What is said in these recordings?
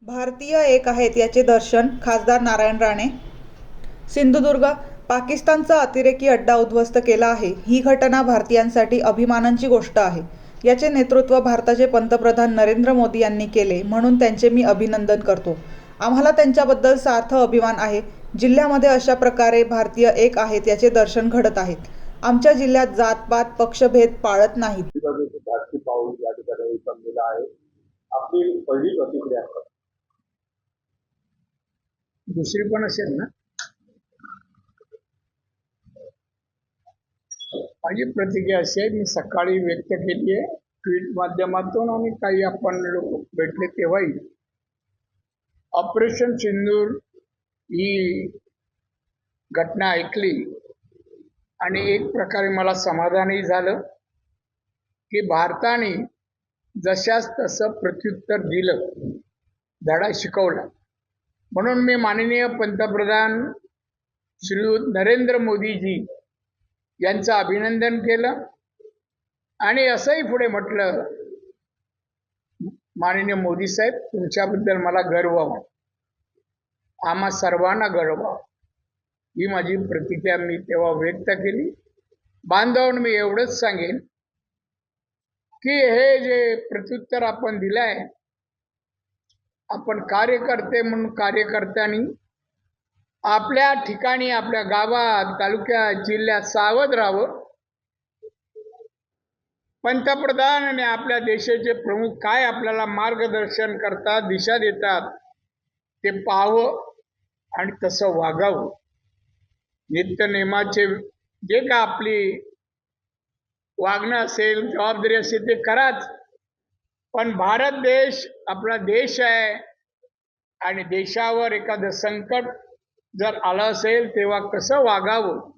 भारतीय एक आहेत याचे दर्शन खासदार नारायण राणे. सिंधुदुर्ग पाकिस्तानचा अतिरेकी अड्डा उद्ध्वस्त केला आहे. ही घटना भारतीयांसाठी अभिमानाची गोष्ट आहे. याचे नेतृत्व भारताचे पंतप्रधान नरेंद्र मोदी यांनी केले म्हणून त्यांचे मी अभिनंदन करतो. आम्हाला त्यांच्याबद्दल सार्थ अभिमान आहे. जिल्ह्यामध्ये अशा प्रकारे भारतीय एक आहेत याचे दर्शन घडत आहेत. आमच्या जिल्ह्यात जात-पात पक्षभेद पाळत नाहीत. धाडसी पाऊल या ठिकाणी उचललेलं आहे. आपली पहिली प्रतिक्रिया काय? दुसरी पण असेल ना. माझी प्रतिक्रिया अशी आहे, मी सकाळी व्यक्त केली आहे ट्विट माध्यमातून आणि काही आपण लोक भेटले तेव्हाही. ऑपरेशन सिंदूर ही घटना ऐकली आणि एक प्रकारे मला समाधानही झालं की भारताने जशास तसं प्रत्युत्तर दिलं, धडा शिकवला. म्हणून मी माननीय पंतप्रधान श्री नरेंद्र मोदीजी यांचं अभिनंदन केलं आणि असंही पुढे म्हटलं, माननीय मोदी साहेब, तुमच्याबद्दल मला गर्व आहे, आम्हा सर्वांना गर्व आहे. ही माझी प्रतिक्रिया मी तेव्हा व्यक्त केली. बांधवांनो, मी एवढंच सांगेन की हे जे प्रत्युत्तर आपण दिलं आहे, आपण कार्यकर्ते म्हणून कार्यकर्त्यांनी आपल्या ठिकाणी, आपल्या गावात, तालुक्यात, जिल्ह्यात सावध राहावं. पंतप्रधान आणि आपल्या देशाचे प्रमुख काय आपल्याला मार्गदर्शन करतात, दिशा देतात, ते पाहावं आणि तसं वागावं. नित्यनेमाचे जे का आपली वागणं असेल, जबाबदारी असेल ते कराच. पण भारत देश आपला देश आहे आणि देशावर एखादं संकट जर आलं असेल तेव्हा कसं वागावं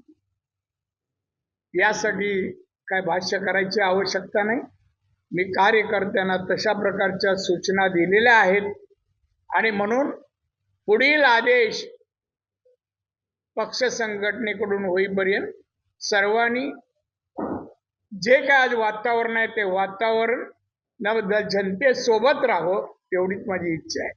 यासाठी काय भाष्य करायची आवश्यकता नाही. मी कार्यकर्त्यांना तशा प्रकारच्या सूचना दिलेल्या आहेत आणि म्हणून पुढील आदेश पक्ष संघटनेकडून होईपर्यंत सर्वांनी जे काय आज वातावरण आहे ते वातावरण जनतेसोबत राहावं, एवढीच माझी इच्छा आहे.